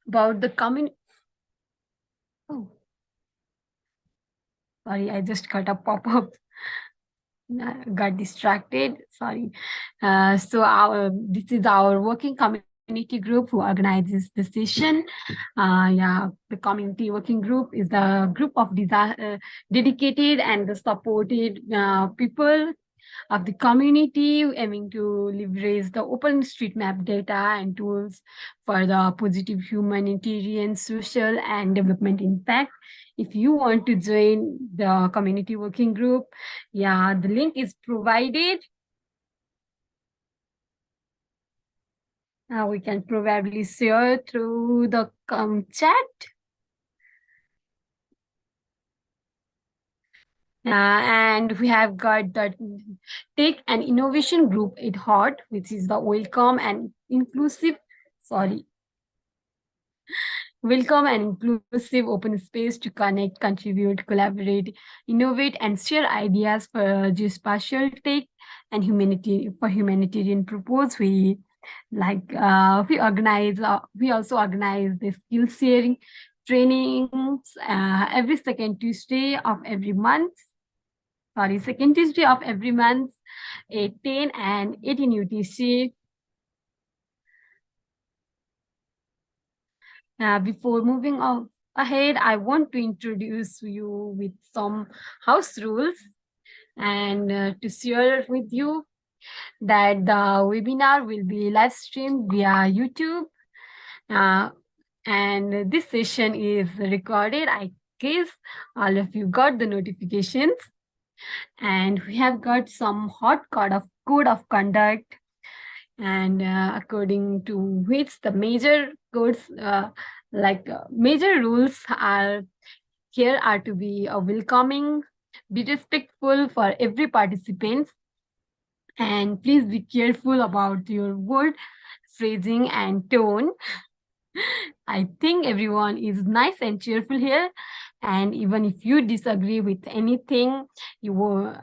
about the community. Oh, sorry, I just got a pop-up. Got distracted. Sorry. This is our working community group who organizes the session. The community working group is the group of dedicated and supported people of the community aiming to leverage the OpenStreetMap data and tools for the positive humanitarian, social, and development impact. If you want to join the community working group, the link is provided. We can probably share through the chat. And we have got the Tech and Innovation group at heart, which is the welcome and inclusive open space to connect, contribute, collaborate, innovate, and share ideas for geospatial tech and humanitarian purpose. We also organize the skill sharing trainings every second Tuesday of every month. Second Tuesday of every month at 10 and 18 UTC. Before moving ahead, I want to introduce you with some house rules and to share with you that the webinar will be live streamed via YouTube. And this session is recorded. I guess all of you got the notifications. And we have got some hot code of conduct, and according to which the major codes, major rules are to be welcoming, be respectful for every participant, and please be careful about your word phrasing and tone. I think everyone is nice and cheerful here, and even if you disagree with anything, you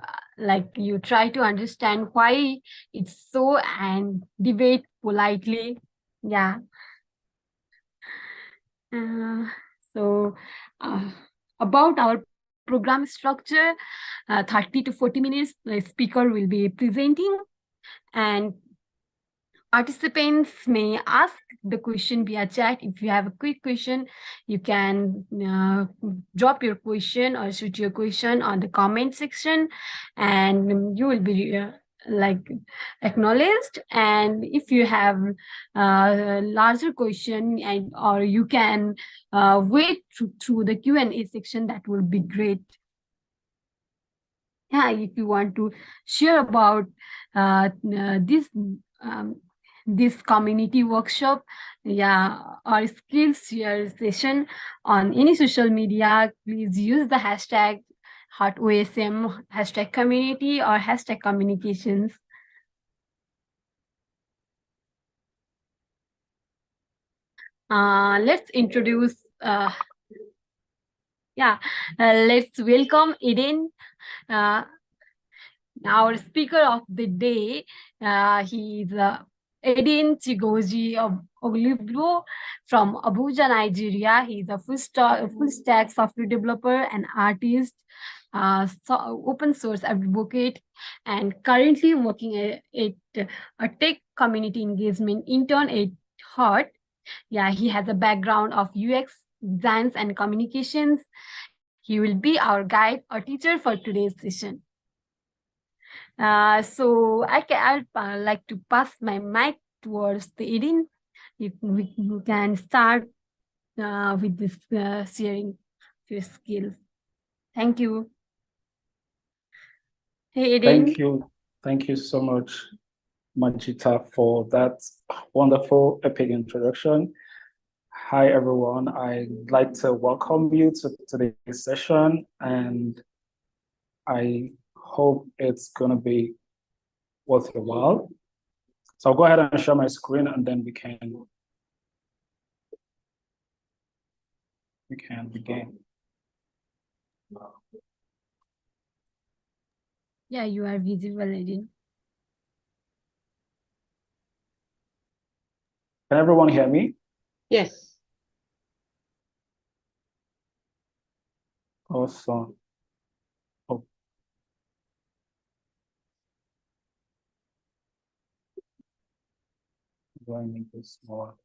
try to understand why it's so and debate politely. About our program structure, 30 to 40 minutes the speaker will be presenting, and participants may ask the question via chat. If you have a quick question, you can drop your question or shoot your question on the comment section, and you will be acknowledged. And if you have a larger question, or you can wait through the Q&A section, that would be great. If you want to share about this community workshop, or skills share session on any social media, please use the hashtag #HotOSM, #community, or #communications. Let's introduce, let's welcome Eden, our speaker of the day. He is Eden Oluigbo from Abuja, Nigeria. He is a full stack software developer and artist, open source advocate, and currently working at a tech community engagement intern at heart. He has a background of UX designs and communications. He will be our guide or teacher for today's session. So I'd like to pass my mic towards the Eden. If we can start with this sharing your skills. Thank you. Hey, Eden. Thank you so much, Manjita, for that wonderful, epic introduction. Hi, everyone. I'd like to welcome you to today's session, and I hope it's going to be worth your while. So I'll go ahead and share my screen, and then we can begin. You are visible, Eden. Can everyone hear me? Yes. Awesome. Oh. Do I make this smaller?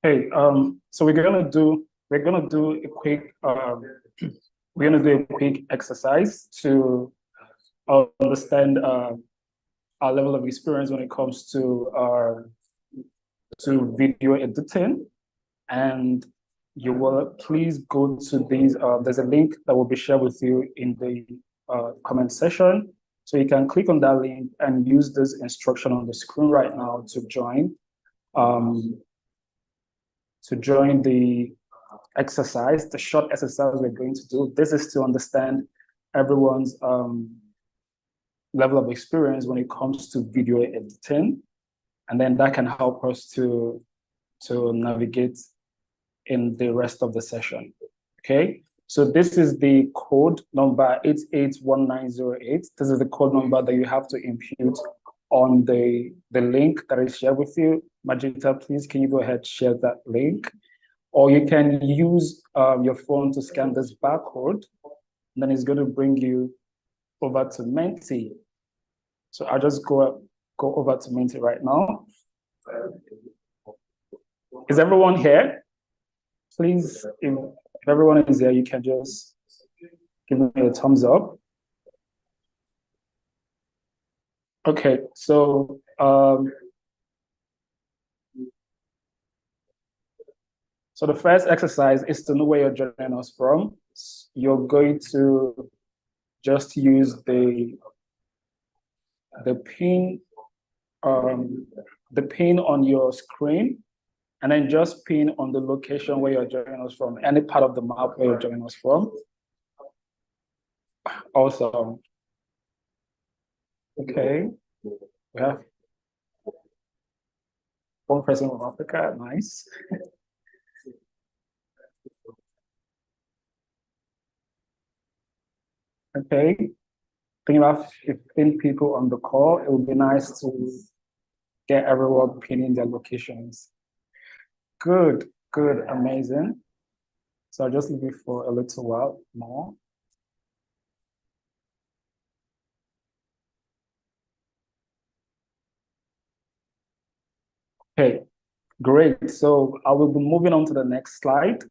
Okay, so we're gonna do a quick we're gonna do a quick exercise to understand our level of experience when it comes to video editing. And you will please go to these. There's a link that will be shared with you in the comment section. So you can click on that link and use this instruction on the screen right now to join the exercise, the short exercise we're going to do. This is to understand everyone's level of experience when it comes to video editing. And then that can help us to navigate in the rest of the session. Okay, so this is the code number 881908. This is the code number that you have to impute on the link that is shared with you. Magenta, please, can you go ahead and share that link? Or you can use your phone to scan this barcode, and then it's going to bring you over to Menti. So I'll just go over to Menti right now. Is everyone here? Please, if everyone is there, you can just give me a thumbs up. Okay, so the first exercise is to know where you're joining us from. You're going to just use the pin on your screen, and then just pin on the location where you're joining us from, any part of the map where you're joining us from. Awesome. Okay, we have one person from Africa, nice. Okay, think about 15 people on the call. It would be nice to get everyone pinning their locations. Good, amazing. So I'll just leave it for a little while more. Okay, great. So I will be moving on to the next slide.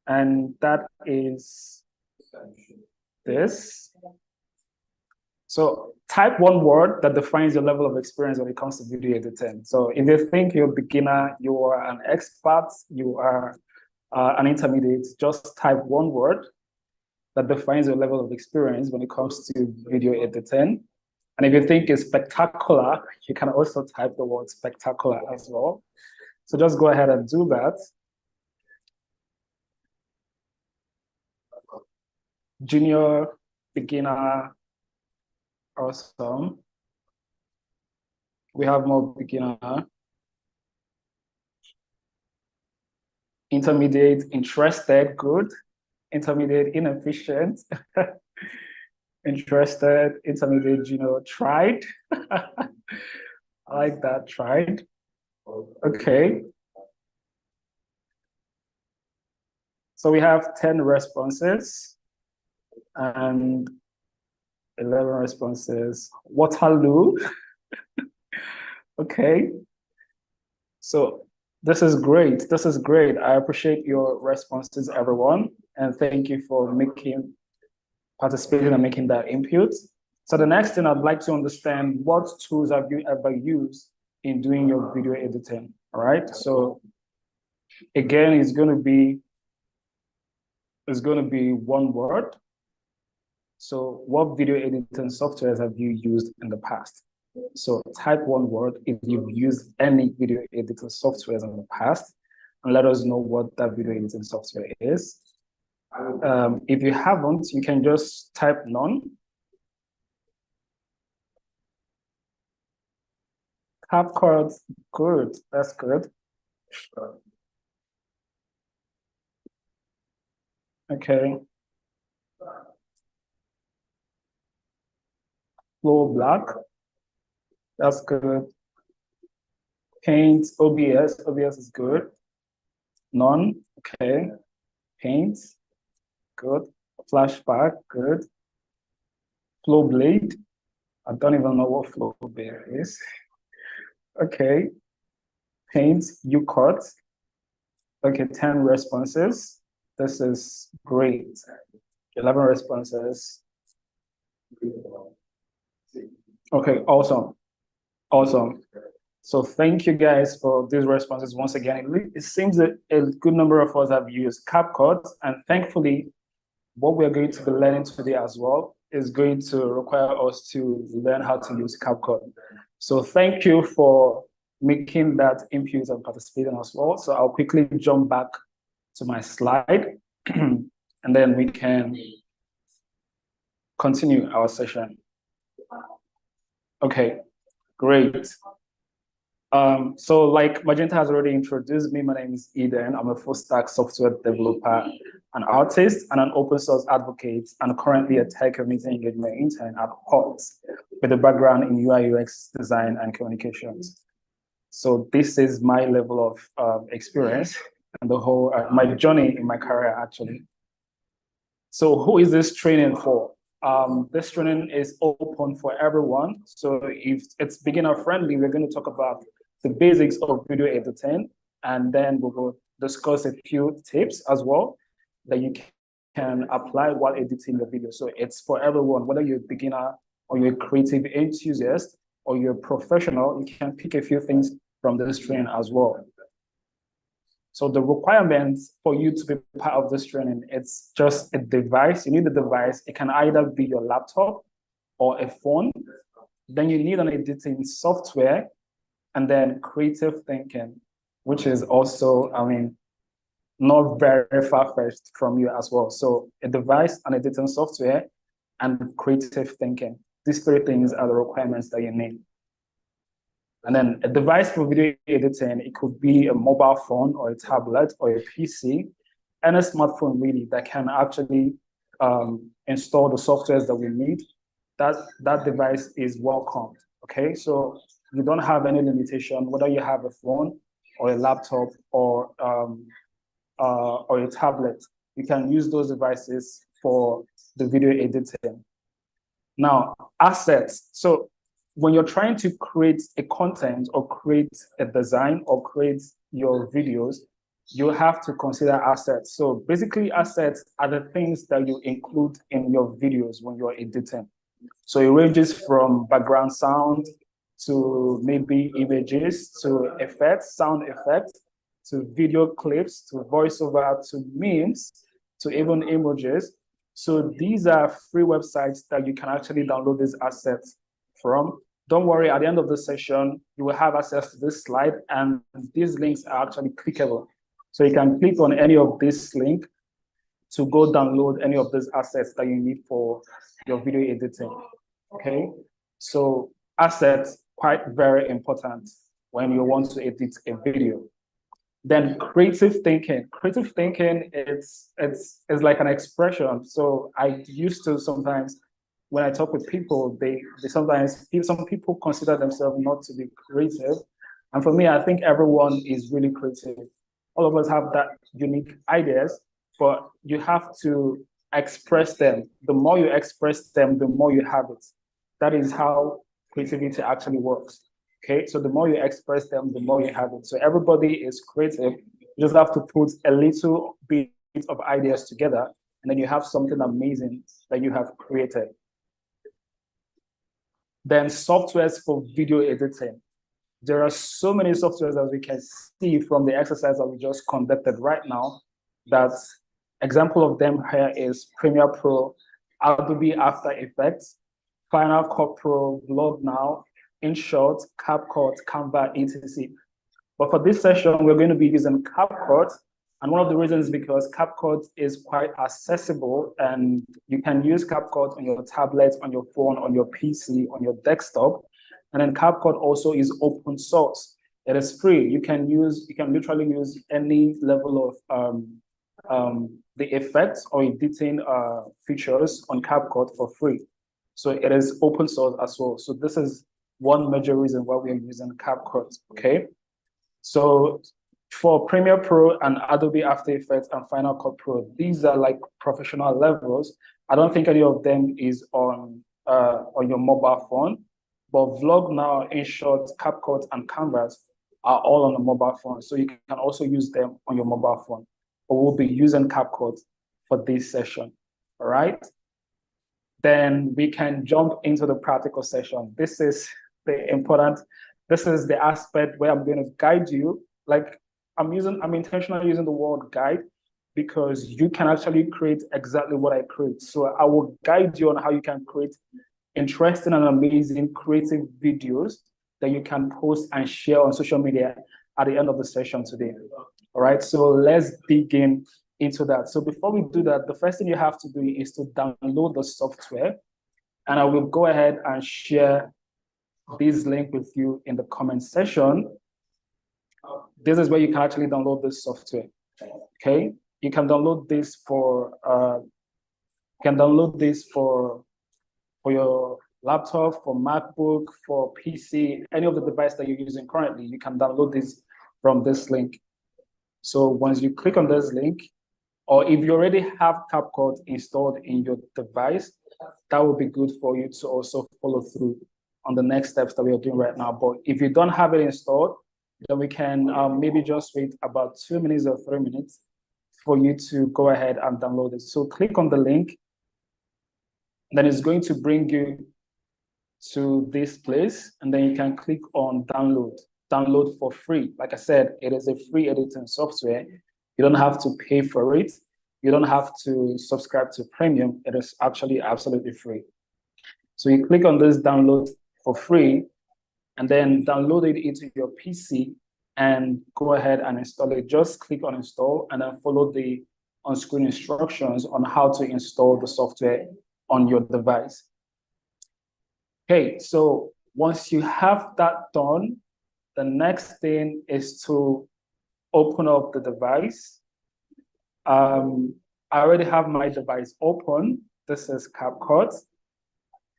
And that is this. So type one word that defines your level of experience when it comes to video editing. So if you think you're a beginner, you are an expert, you are an intermediate, just type one word that defines your level of experience when it comes to video editing. And if you think it's spectacular, you can also type the word spectacular as well. So just go ahead and do that. Junior, beginner, awesome. We have more beginner. Intermediate, interested, good. Intermediate, inefficient. Interested, intermediate, junior, tried. I like that, tried. Okay. So we have 10 responses and 11 responses. Waterloo. Okay. So this is great. This is great. I appreciate your responses, everyone. And thank you for participating and making that input. So the next thing I'd like to understand, what tools have you ever used in doing your video editing? All right. So again, it's going to be one word. So what video editing softwares have you used in the past? So type one word if you've used any video editing softwares in the past, and let us know what that video editing software is. If you haven't, you can just type none. CapCut, good, that's good. Okay. Flow Black. That's good. Paint, OBS is good. None, okay. Paint, good. Flashback, good. Flowblade, I don't even know what Flowblade is. Okay. Paint, UCut. Okay, 10 responses. This is great. 11 responses. Okay, awesome. Awesome. So thank you guys for these responses once again. It seems that a good number of us have used CapCut, and thankfully, what we're going to be learning today as well is going to require us to learn how to use CapCut. So thank you for making that input and participating as well. So I'll quickly jump back to my slide, and then we can continue our session. Okay, great. So like Magenta has already introduced me, my name is Eden. I'm a full stack software developer, an artist, and an open source advocate, and currently a Tech&Innovation Engagement Intern at Hot with a background in UI UX design and communications. So this is my level of experience and the whole, my journey in my career actually. So who is this training for? This training is open for everyone. So if it's beginner friendly, we're going to talk about the basics of video editing, and then we will discuss a few tips as well that you can apply while editing your video. So it's for everyone, whether you're a beginner or you're a creative enthusiast or you're a professional, you can pick a few things from this training as well. So the requirements for you to be part of this training, it's just a device. You need a device. It can either be your laptop or a phone. Then you need an editing software, and then creative thinking, which is also, I mean, not very far-fetched from you as well. So a device, an editing software, and creative thinking. These three things are the requirements that you need. And then a device for video editing, it could be a mobile phone or a tablet or a PC, and a smartphone really that can actually install the softwares that we need. That device is welcomed, okay? So you don't have any limitation, whether you have a phone or a laptop or a tablet. You can use those devices for the video editing. Now, assets. So when you're trying to create a content or create a design or create your videos, you have to consider assets. So basically assets are the things that you include in your videos when you're editing. So it ranges from background sound to maybe images, to effects, sound effects, to video clips, to voiceover, to memes, to even images. So these are free websites that you can actually download these assets from. Don't worry, at the end of the session, you will have access to this slide, and these links are actually clickable. So you can click on any of this link to go download any of these assets that you need for your video editing, okay? So assets, quite very important when you want to edit a video. Then creative thinking. Creative thinking is like an expression. So I used to sometimes, when I talk with people, some people consider themselves not to be creative. And for me, I think everyone is really creative. All of us have that unique ideas, but you have to express them. The more you express them, the more you have it. That is how creativity actually works. Okay, so the more you express them, the more you have it. So everybody is creative. You just have to put a little bit of ideas together, and then you have something amazing that you have created. Then softwares for video editing. There are so many softwares as we can see from the exercise that we just conducted right now. That example of them here is Premiere Pro, Adobe After Effects, Final Cut Pro, Vlog Now, InShot, CapCut, Canva, etc. But for this session, we're going to be using CapCut. And one of the reasons is because CapCut is quite accessible, and you can use CapCut on your tablet, on your phone, on your PC, on your desktop. And then CapCut also is open source. It is free. You can literally use any level of the effects or editing features on CapCut for free. So it is open source as well. So this is one major reason why we're using CapCut, okay? So for Premiere Pro and Adobe After Effects and Final Cut Pro, these are like professional levels. I don't think any of them is on your mobile phone, but Vlog Now, InShot, CapCut, and Canvas are all on the mobile phone. So you can also use them on your mobile phone. But we'll be using CapCut for this session, all right? Then we can jump into the practical session. This is the aspect where I'm going to guide you. Like I'm intentionally using the word guide because you can actually create exactly what I create. So I will guide you on how you can create interesting and amazing creative videos that you can post and share on social media at the end of the session today. All right, so let's dig into that. So before we do that, the first thing you have to do is to download the software. And I will go ahead and share this link with you in the comment section. This is where you can actually download this software. Okay, you can download this for your laptop, for MacBook, for PC, any of the device that you're using currently. You can download this from this link. So once you click on this link, or if you already have CapCut installed in your device, that would be good for you to also follow through on the next steps that we are doing right now. But if you don't have it installed, then we can maybe just wait about 2 minutes or 3 minutes for you to go ahead and download it. So click on the link, then it's going to bring you to this place, and then you can click on download for free. Like I said, it is a free editing software. You don't have to pay for it. You don't have to subscribe to premium. It is actually absolutely free. So you click on this download for free, and then download it into your PC and go ahead and install it. Just click on install and then follow the on-screen instructions on how to install the software on your device. Okay, so once you have that done, the next thing is to open up the device. I already have my device open. This is CapCut,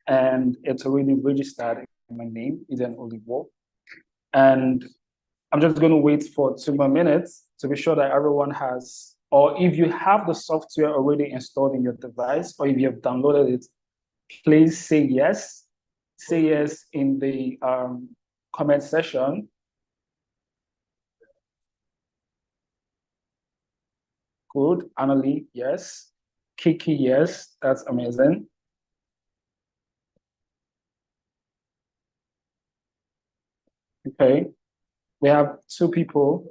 and it's already registered in my name, Eden Oluigbo. And I'm just going to wait for 2 more minutes to be sure that everyone has, or if you have the software already installed in your device, or if you have downloaded it, please say yes. Say yes in the comment section. Good. Annalie, yes. Kiki, yes. That's amazing. Okay. We have 2 people.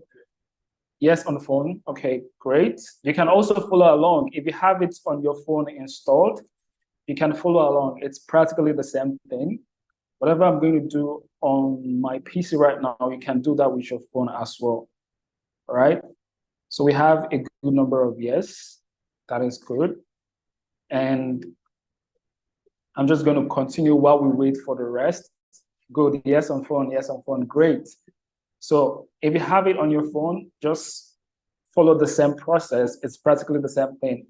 Yes, on the phone. Okay, great. You can also follow along. If you have it on your phone installed, you can follow along. It's practically the same thing. Whatever I'm going to do on my PC right now, you can do that with your phone as well. All right. So we have a good number of yes. That is good. And I'm just going to continue while we wait for the rest. Good. Yes on phone. Yes on phone. Great. So if you have it on your phone, just follow the same process. It's practically the same thing.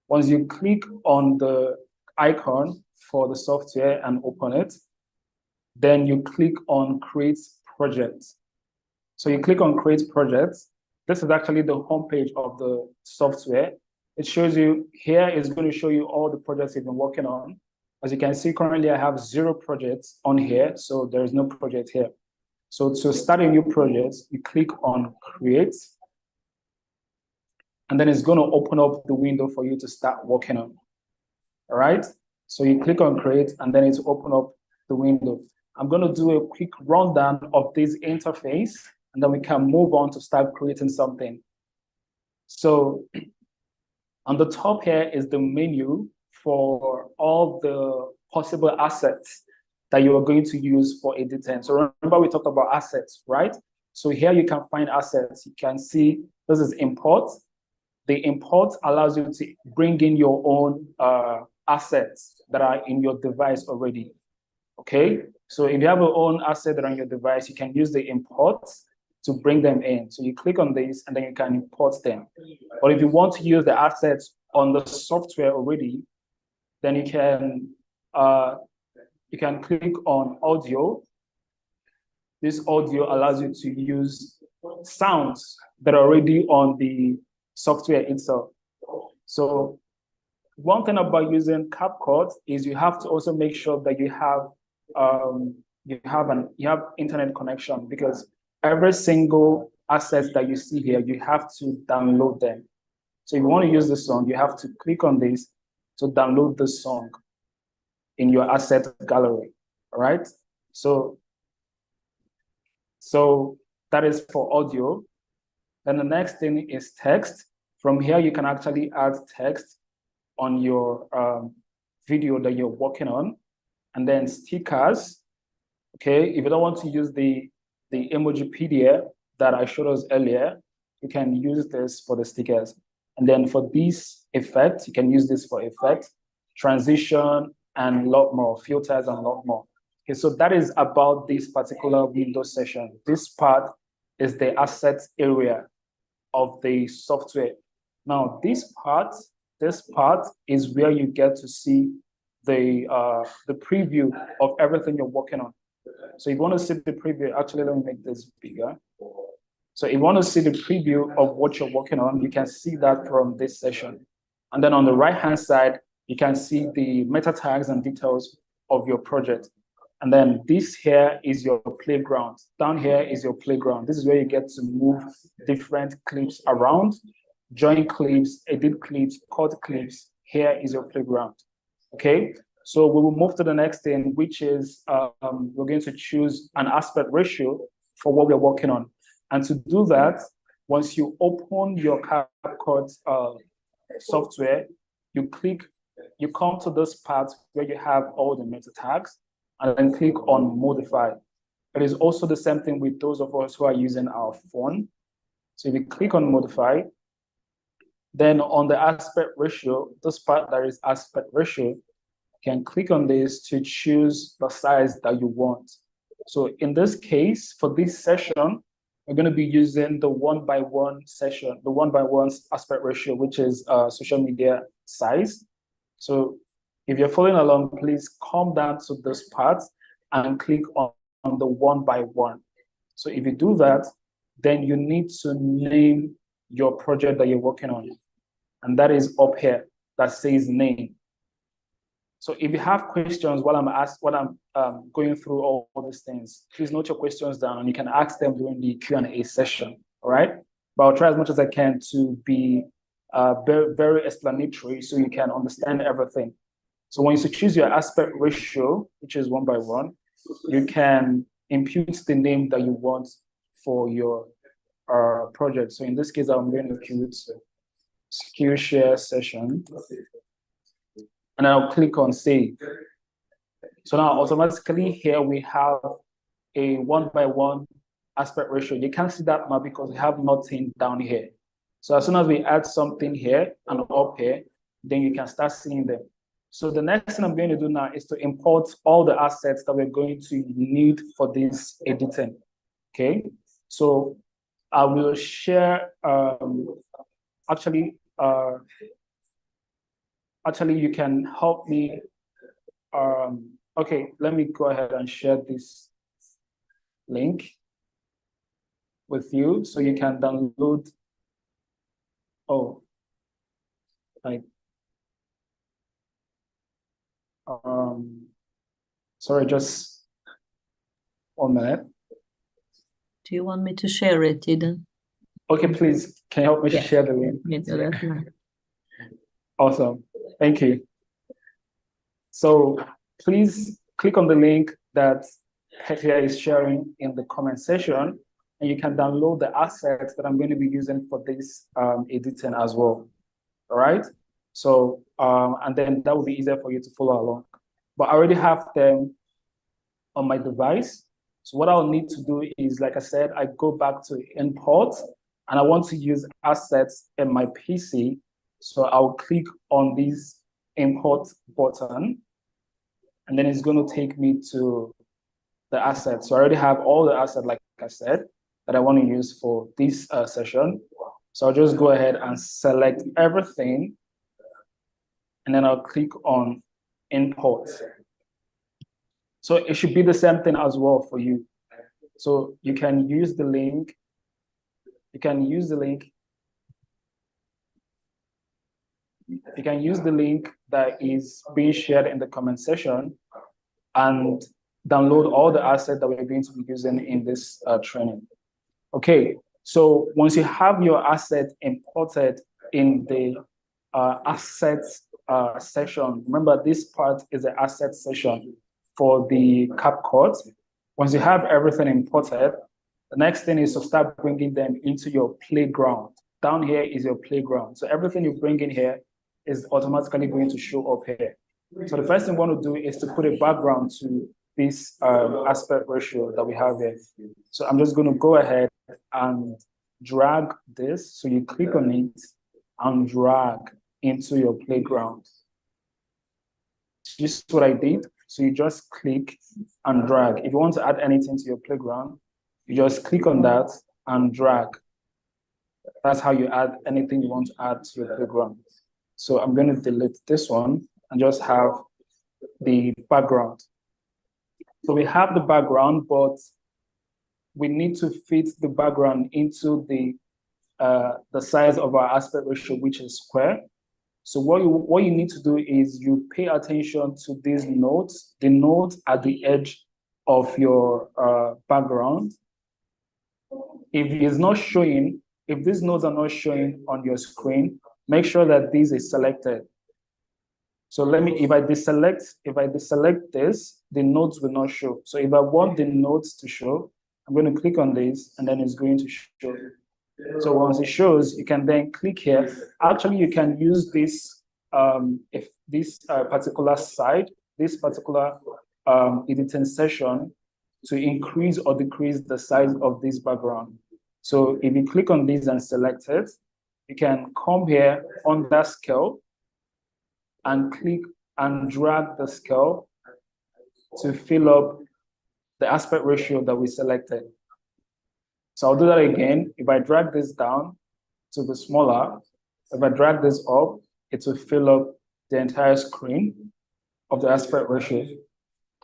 Once you click on the icon for the software and open it, then you click on Create Project. So you click on Create Project. This is actually the homepage of the software. It shows you here, it's going to show you all the projects you've been working on. As you can see, currently I have 0 projects on here, so there is no project here. So to start a new project, you click on Create, and then it's going to open up the window for you to start working on. All right? So you click on Create, and then it's open up the window. I'm going to do a quick rundown of this interface, and then we can move on to start creating something. So on the top here is the menu for all the possible assets that you are going to use for editing. So remember we talked about assets, right? So here you can find assets. You can see this is import. The import allows you to bring in your own assets that are in your device already. Okay, so if you have your own asset that are on your device, you can use the import to bring them in. So you click on this and then you can import them. But if you want to use the assets on the software already, then you can click on audio this audio allows you to use sounds that are already on the software itself. So one thing about using CapCut is you have to also make sure that you have internet connection, because every single asset that you see here, you have to download them. So if you want to use the song, you have to click on this to download the song in your asset gallery. All right. So that is for audio. Then the next thing is text. From here, you can actually add text on your video that you're working on. And then stickers. Okay, if you don't want to use the Emojipedia that I showed us earlier, you can use this for the stickers. And then for these effects, you can use this for effect, transition, and a lot more, filters and a lot more. Okay, so that is about this particular Windows session. This part is the assets area of the software. Now, this part is where you get to see the preview of everything you're working on. So if you want to see the preview, actually, let me make this bigger. So if you want to see the preview of what you're working on, you can see that from this session. And then on the right-hand side, you can see the meta tags and details of your project. And then this here is your playground. Down here is your playground. This is where you get to move different clips around, join clips, edit clips, cut clips. Here is your playground. Okay, so we will move to the next thing, which is we're going to choose an aspect ratio for what we're working on. And to do that, once you open your CapCut software, you come to this part where you have all the meta tags, and then click on modify. It is also the same thing with those of us who are using our phone. So if you click on modify, then on the aspect ratio, this part that is aspect ratio, you can click on this to choose the size that you want. So in this case, for this session, we're going to be using the 1:1 session, the 1:1 aspect ratio, which is social media size. So if you're following along, please come down to this part and click on the 1:1. So if you do that, then you need to name your project that you're working on. And that is up here that says name. So if you have questions while I'm going through all these things, please note your questions down and you can ask them during the Q&A session, all right? But I'll try as much as I can to be very, very explanatory so you can understand everything. So when you choose your aspect ratio, which is 1:1, you can impute the name that you want for your project. So in this case, I'm going to impute Skillshare session. And I'll click on save. So now automatically here we have a 1:1 aspect ratio. You can't see that now because we have nothing down here. So as soon as we add something here and up here, then you can start seeing them. So the next thing I'm going to do now is to import all the assets that we're going to need for this editing. Okay, so I will share, actually, you can help me. Okay, let me go ahead and share this link with you so you can download. Oh, sorry, just 1 minute. Do you want me to share it, Eden? Okay, please, can you help me share the link? Awesome, thank you. So please click on the link that Petia is sharing in the comment section, and you can download the assets that I'm going to be using for this editing as well. All right. So, and then that will be easier for you to follow along. But I already have them on my device. So what I'll need to do is, like I said, I go back to import, and I want to use assets in my PC. So I'll click on this import button, and then it's going to take me to the assets. So I already have all the assets, like I said, that I want to use for this session. So I'll just go ahead and select everything, and then I'll click on import. So it should be the same thing as well for you. So you can use the link. You can use the link. You can use the link that is being shared in the comment section and download all the assets that we're going to be using in this training. Okay, so once you have your asset imported in the assets section, remember this part is the asset section for the CapCut. Once you have everything imported, the next thing is to start bringing them into your playground. Down here is your playground. So everything you bring in here is automatically going to show up here. So the first thing we want to do is to put a background to this aspect ratio that we have here. So I'm just going to go ahead and drag this. So you click on it and drag into your playground. This is what I did. So you just click and drag. If you want to add anything to your playground, you just click on that and drag. That's how you add anything you want to add to your playground. So I'm going to delete this one and just have the background. So we have the background, but we need to fit the background into the size of our aspect ratio, which is square. So what you need to do is you pay attention to these nodes, the nodes at the edge of your background. If it's not showing, if these nodes are not showing on your screen, make sure that this is selected. So if I deselect this, the nodes will not show. So if I want the nodes to show, I'm going to click on this and then it's going to show. So once it shows, you can then click here. Actually, you can use this, if this particular side, this particular editing session to increase or decrease the size of this background. So if you click on this and select it, you can come here on that scale and click and drag the scale to fill up the aspect ratio that we selected. So I'll do that again. If I drag this down to be smaller, if I drag this up, it will fill up the entire screen of the aspect ratio.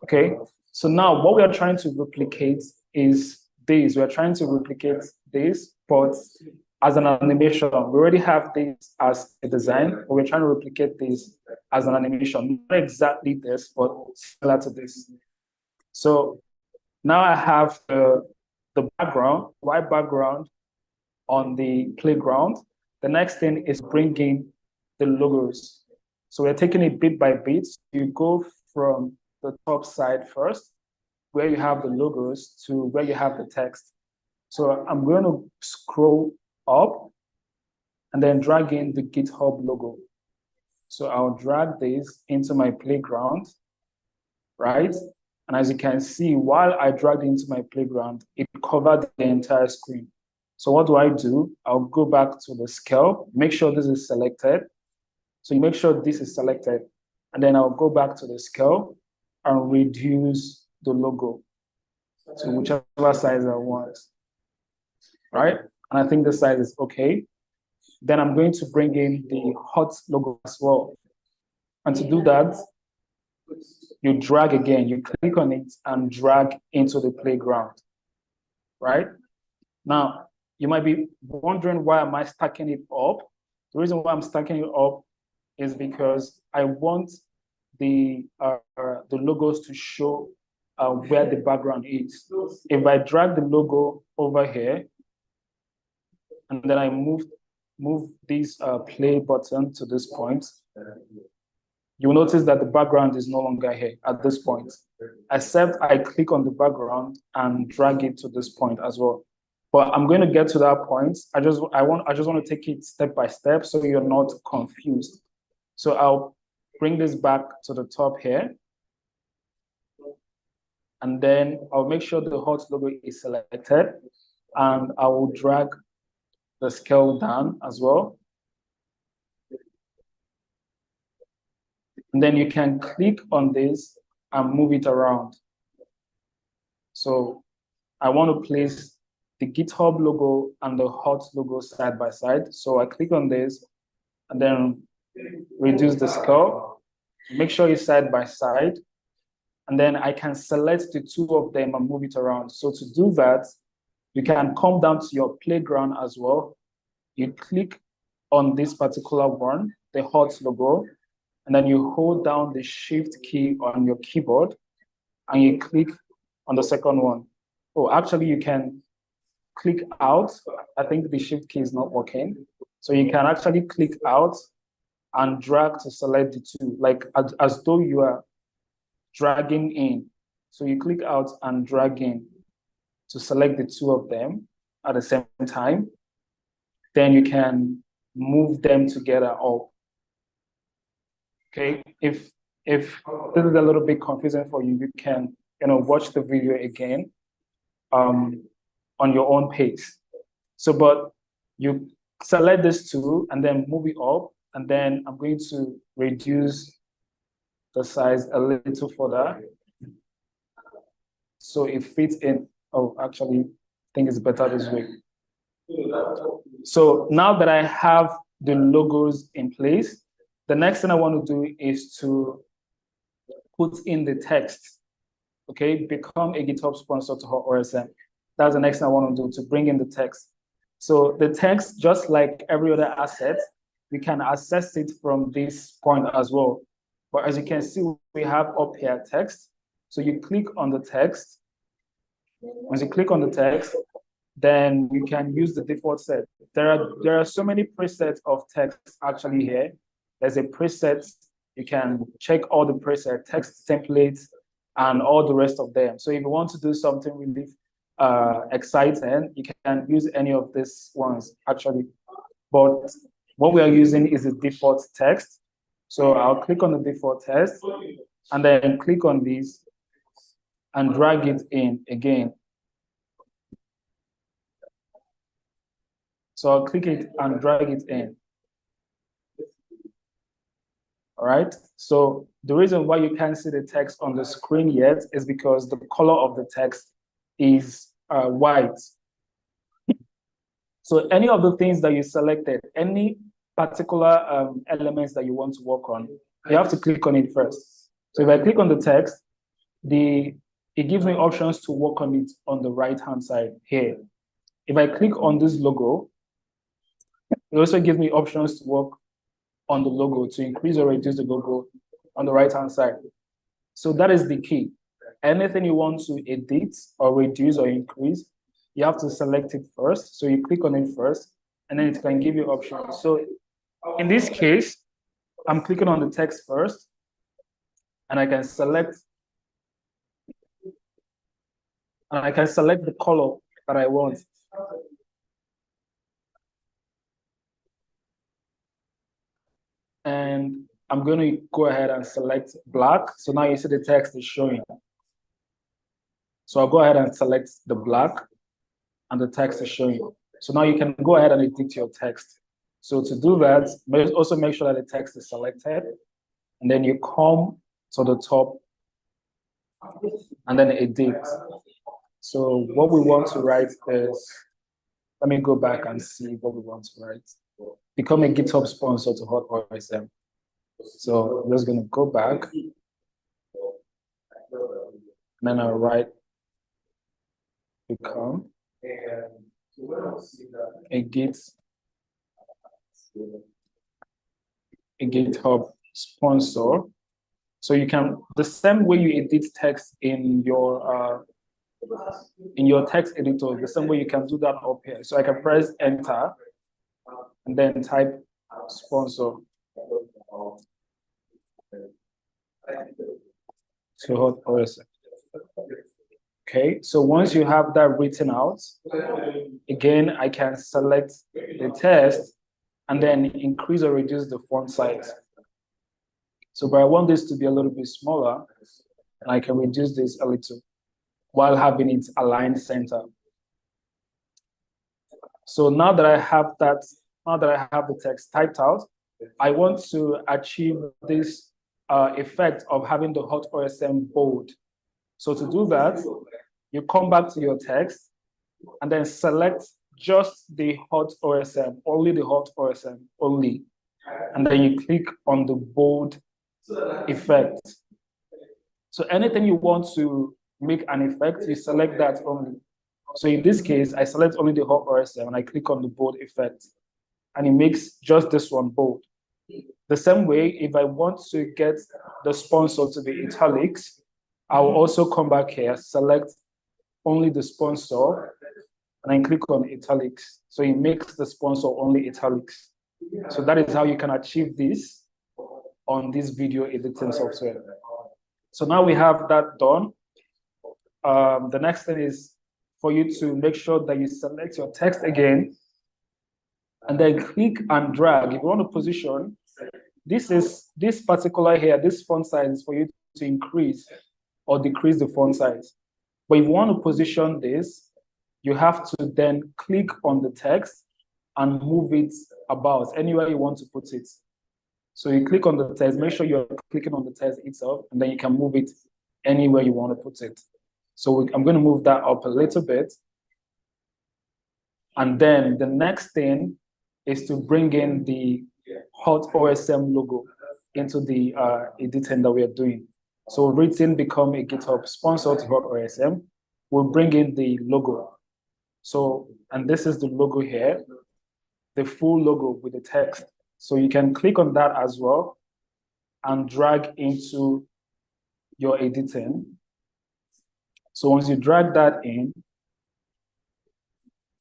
Okay, so now what we are trying to replicate is this. We are trying to replicate this, but as an animation. We already have this as a design, but we're trying to replicate this as an animation. Not exactly this, but similar to this. So now I have the background, white background on the playground. The next thing is bringing the logos. So we're taking it bit by bit. You go from the top side first, where you have the logos, to where you have the text. So I'm going to scroll up and then drag in the GitHub logo. So I'll drag this into my playground, right? And as you can see, while I dragged into my playground, it covered the entire screen. So what do? I'll go back to the scale, make sure this is selected. So you make sure this is selected, and then I'll go back to the scale and reduce the logo to whichever size I want, right? And I think the size is okay. Then I'm going to bring in the hot logo as well. And to do that, you drag again, you click on it and drag into the playground, right? Now, you might be wondering, why am I stacking it up? The reason why I'm stacking it up is because I want the logos to show where the background is. If I drag the logo over here, and then I move this play button to this point, you'll notice that the background is no longer here at this point, except I click on the background and drag it to this point as well. But I'm going to get to that point. I just want to take it step by step so you're not confused. So I'll bring this back to the top here. And then I'll make sure the hot logo is selected, and I will drag the scale down as well. And then you can click on this and move it around. So I want to place the GitHub logo and the hot logo side by side. So I click on this and then reduce the scale, make sure it's side by side, and then I can select the two of them and move it around. So to do that, you can come down to your playground as well. You click on this particular one, the hot logo, and then you hold down the shift key on your keyboard and you click on the second one. Oh, actually you can click out. I think the shift key is not working. So you can actually click out and drag to select the two, like as though you are dragging in. So you click out and drag in to select the two of them at the same time. Then you can move them together up. Okay, if this is a little bit confusing for you, you can watch the video again on your own pace. So, but you select this two and then move it up, and then I'm going to reduce the size a little further so it fits in. Oh, actually, I think it's better this way. So now that I have the logos in place, the next thing I want to do is to put in the text. Okay, become a GitHub sponsor to Hot OSM. That's the next thing I want to do, to bring in the text. So the text, just like every other asset, we can access it from this point as well. But as you can see, we have up here text. So you click on the text. Once you click on the text, then you can use the default set. There are so many presets of text actually here. There's a preset. You can check all the preset text templates and all the rest of them. So if you want to do something really exciting, you can use any of these ones actually. But what we are using is the default text. So I'll click on the default text and then click on this and drag it in again. So I'll click it and drag it in. All right. So the reason why you can't see the text on the screen yet is because the color of the text is white. So any of the things that you selected, any particular elements that you want to work on, you have to click on it first. So if I click on the text, it gives me options to work on it on the right-hand side here. If I click on this logo, it also gives me options to work on the logo, to increase or reduce the logo on the right-hand side. So that is the key. Anything you want to edit or reduce or increase, you have to select it first. So you click on it first, and then it can give you options. So in this case, I'm clicking on the text first, and I can select the color that I want. And I'm going to go ahead and select black. So now you see the text is showing. So I'll go ahead and select the black, and the text is showing. So now you can go ahead and edit your text. So to do that, also make sure that the text is selected, and then you come to the top and then edit. So what we want to write is, let me go back and see what we want to write. Become a GitHub sponsor to Hot OSM. So I'm just going to go back, and then I'll write become a GitHub sponsor. So you can, the same way you edit text in your text editor, the same way you can do that up here. So I can press enter and then type sponsor to Hot OSM. Okay, so once you have that written out, again, I can select the text and then increase or reduce the font size. So, but I want this to be a little bit smaller, and I can reduce this a little while having it aligned center. So now that I have that, now that I have the text typed out, I want to achieve this effect of having the Hot OSM bold. So to do that, you come back to your text and then select just the Hot OSM, only the Hot OSM, only. And then you click on the bold effect. So anything you want to make an effect, you select that only. So in this case, I select only the hot OSM and I click on the bold effect, and it makes just this one bold. The same way, if I want to get the sponsor to be italics, I will also come back here, select only the sponsor, and then click on italics. So it makes the sponsor only italics. So that is how you can achieve this on this video editing software. So now we have that done. The next thing is for you to make sure that you select your text again, and then click and drag. If you want to position, this particular here, this font size is for you to increase or decrease the font size. But if you want to position this, you have to then click on the text and move it about anywhere you want to put it. So you click on the text, make sure you're clicking on the text itself, and then you can move it anywhere you want to put it. So I'm going to move that up a little bit. And then the next thing is to bring in the hot OSM logo into the editing that we are doing. So written become a GitHub sponsor to hot OSM. We'll bring in the logo. So, and this is the logo here, the full logo with the text. So you can click on that as well and drag into your editing. So once you drag that in,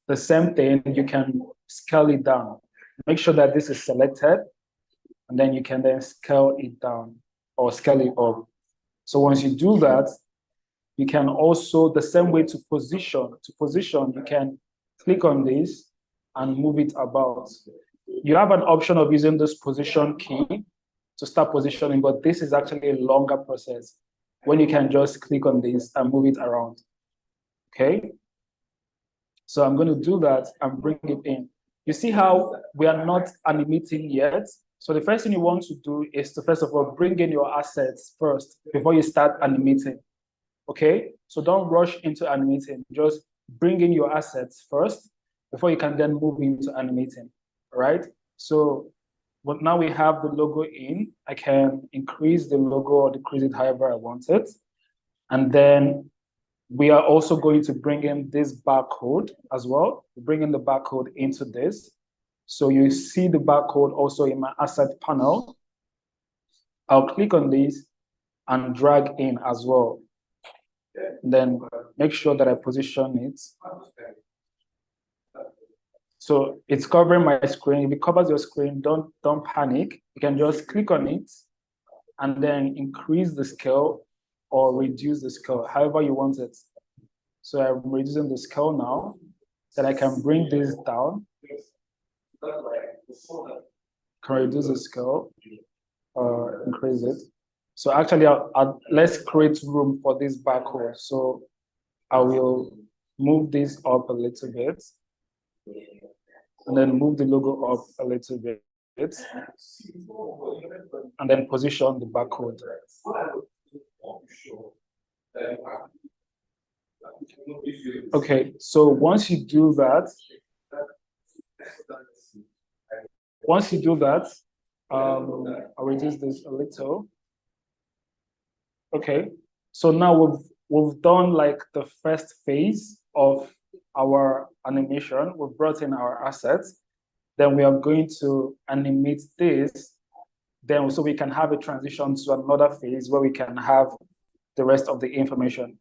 the same thing, you can scale it down. Make sure that this is selected, and then you can then scale it down or scale it up. So once you do that, you can also, the same way to position, you can click on this and move it about. You have an option of using this position key to start positioning, but this is actually a longer process when you can just click on this and move it around, okay? So I'm going to do that and bring it in. You see how we are not animating yet? So the first thing you want to do is to, first of all, bring in your assets first before you start animating, okay? So don't rush into animating. Just bring in your assets first before you can then move into animating, all right? So but now we have the logo in. I can increase the logo or decrease it however I want it. And then we are also going to bring in this barcode as well. Bring in the barcode into this. So you see the barcode also in my asset panel. I'll click on this and drag in as well. And then make sure that I position it. So it's covering my screen. If it covers your screen, don't panic. You can just click on it and then increase the scale or reduce the scale, however you want it. So I'm reducing the scale now, then I can bring this down. Can reduce the scale or increase it. So actually, let's create room for this barcode. So I will move this up a little bit, and then move the logo up a little bit, and then position the barcode. Okay, so once you do that, I'll reduce this a little. Okay, so now we've done like the first phase of our animation. We've brought in our assets. Then we are going to animate this. Then so we can have a transition to another phase where we can have the rest of the information.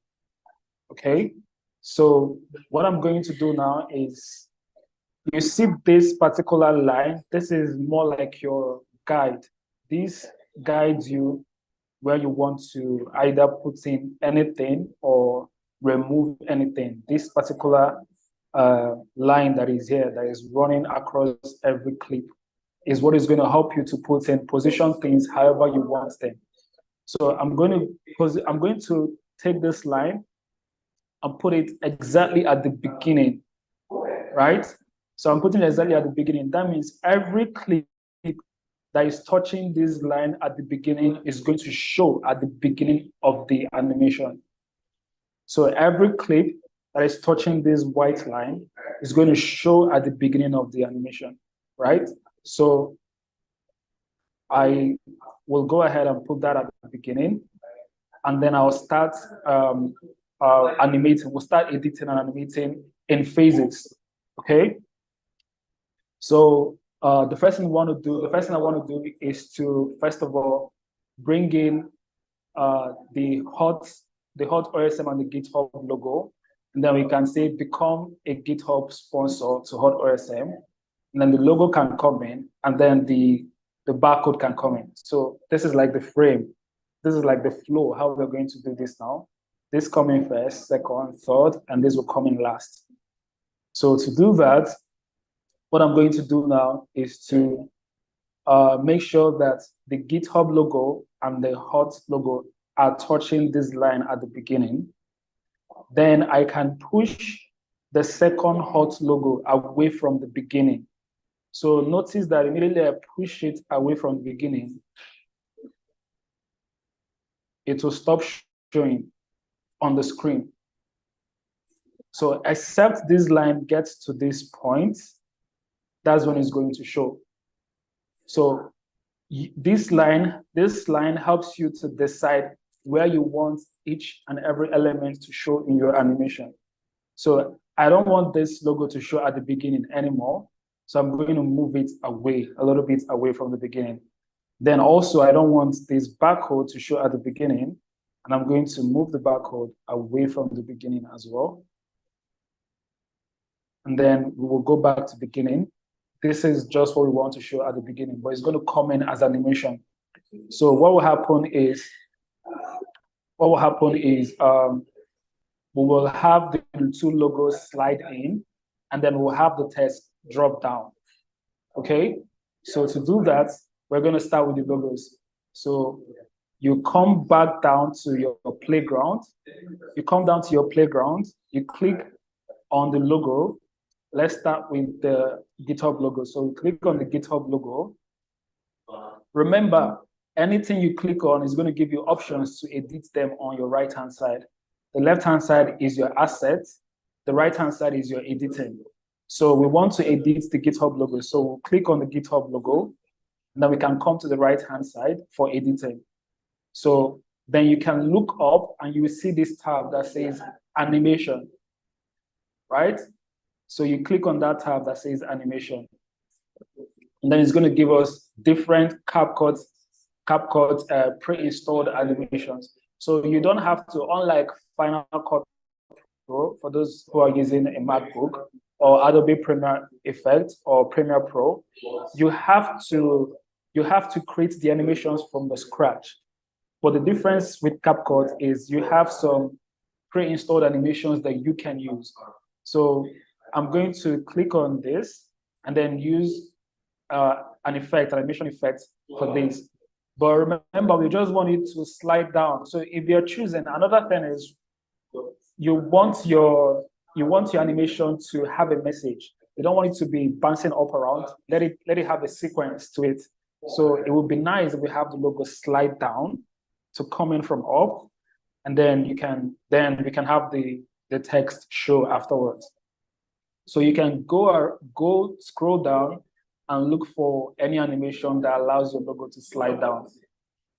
Okay, so what I'm going to do now is, you see this particular line, this is more like your guide. This guides you where you want to either put in anything or remove anything. This particular line that is here, that is running across every clip, is what is going to help you to put in, position things however you want them. So I'm going to take this line and put it exactly at the beginning, right? So I'm putting it exactly at the beginning. That means every clip that is touching this line at the beginning is going to show at the beginning of the animation. So every clip that is touching this white line is going to show at the beginning of the animation, right? So I will go ahead and put that at the beginning. and then I'll start animating. We'll start editing and animating in phases. Okay. So the first thing I want to do is to first of all bring in the hot OSM and the GitHub logo, and then we can say become a GitHub sponsor to hot OSM, and then the logo can come in, and then the barcode can come in. So this is like the frame. This is like the flow, how we're going to do this now. This coming first, second, third, and this will come in last. So to do that, what I'm going to do now is to make sure that the GitHub logo and the hot logo are touching this line at the beginning. Then I can push the second hot logo away from the beginning. So notice that immediately I push it away from the beginning, it will stop showing on the screen. So except this line gets to this point, that's when it's going to show. So this line helps you to decide where you want each and every element to show in your animation. So I don't want this logo to show at the beginning anymore. So I'm going to move it away, a little bit away from the beginning. Then also, I don't want this barcode to show at the beginning, and I'm going to move the barcode away from the beginning as well. And then we will go back to beginning. This is just what we want to show at the beginning, but it's going to come in as animation. So what will happen is we will have the two logos slide in, and then we'll have the text drop down. Okay, so to do that, we're going to start with the logos. So you come back down to your playground. You come down to your playground, you click on the logo. Let's start with the GitHub logo. So we click on the GitHub logo. Remember, anything you click on is going to give you options to edit them on your right-hand side. The left-hand side is your asset. The right-hand side is your editing. So we want to edit the GitHub logo. So we'll click on the GitHub logo, and then we can come to the right-hand side for editing. So then you can look up and you will see this tab that says animation, right? So you click on that tab that says animation. And then it's going to give us different CapCut pre-installed animations. So you don't have to, unlike Final Cut Pro, for those who are using a MacBook, or Adobe Premiere Effect or Premiere Pro, you have to create the animations from the scratch. But the difference with CapCut is you have some pre-installed animations that you can use. So I'm going to click on this and then use an animation effect for this. But remember, we just want it to slide down. So if you're choosing, another thing is you want your animation to have a message. You don't want it to be bouncing up around. Let it have a sequence to it. So it would be nice if we have the logo slide down to come in from up, and then we can have the text show afterwards. So you can go scroll down and look for any animation that allows your logo to slide down.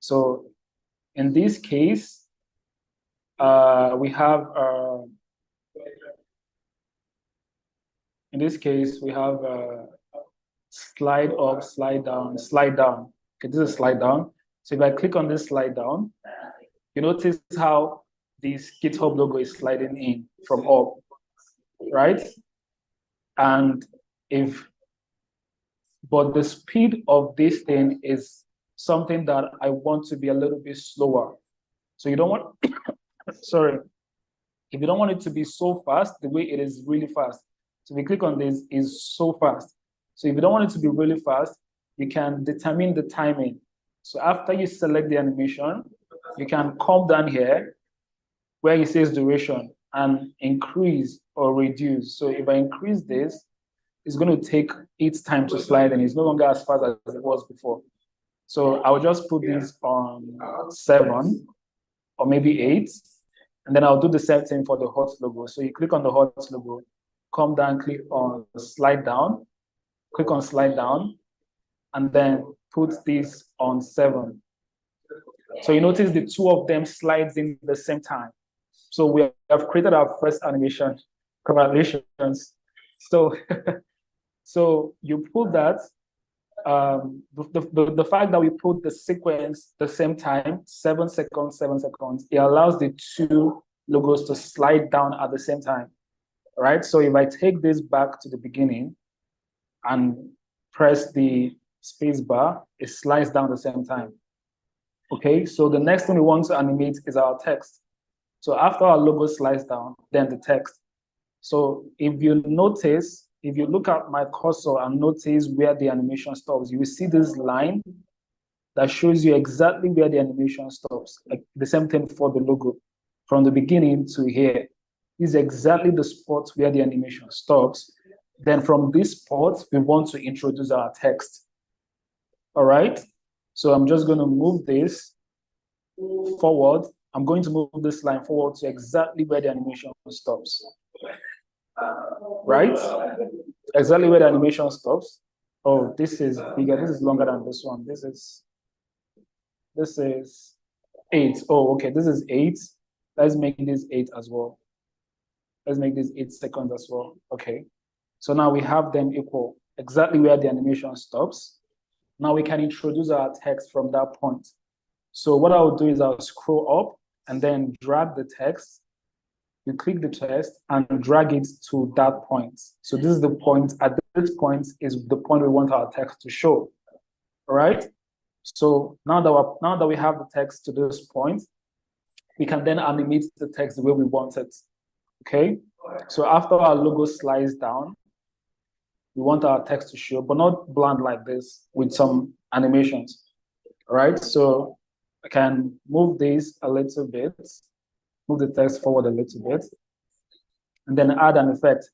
So in this case, we have slide up, slide down, slide down. Okay, this is slide down. So if I click on this slide down, you notice how this GitHub logo is sliding in from up, right? And but the speed of this thing is something that I want to be a little bit slower. So you don't want, sorry, if you don't want it to be so fast, the way it is really fast. So if you click on this, is so fast. So if you don't want it to be really fast, you can determine the timing. So after you select the animation, you can come down here where it says duration and increase or reduce. So if I increase this, it's going to take its time to slide and it's no longer as fast as it was before. So I'll just put this on 7 or maybe 8. And then I'll do the same thing for the hot logo. So you click on the hot logo, come down, click on slide down, click on slide down, and then put this on 7. So you notice the two of them slides in the same time. So we have created our first animation. Congratulations. So, so you put that, the fact that we put the sequence the same time, 7 seconds, 7 seconds, it allows the two logos to slide down at the same time, right? So if I take this back to the beginning and press the space bar, it slides down at the same time. Okay, so the next thing we want to animate is our text. So after our logo slides down, then the text. So if you notice, if you look at my cursor and notice where the animation stops, you will see this line that shows you exactly where the animation stops. Like the same thing for the logo. From the beginning to here is exactly the spot where the animation stops. Then from this spot, we want to introduce our text. All right. So I'm just going to move this forward. I'm going to move this line forward to exactly where the animation stops. Right? Exactly where the animation stops. Oh, this is bigger. This is longer than this one. This is 8. Oh, okay. This is 8. Let's make this 8 as well. Let's make this 8 seconds as well. Okay. So now we have them equal, exactly where the animation stops. Now we can introduce our text from that point. So what I'll do is I'll scroll up and then drag the text. You click the text and drag it to that point. So this is the point. At this point is the point we want our text to show. All right. So now that we have the text to this point, we can then animate the text the way we want it. Okay. So after our logo slides down, we want our text to show, but not bland like this, with some animations. All right. So I can move this a little bit, move the text forward a little bit, and then add an effect.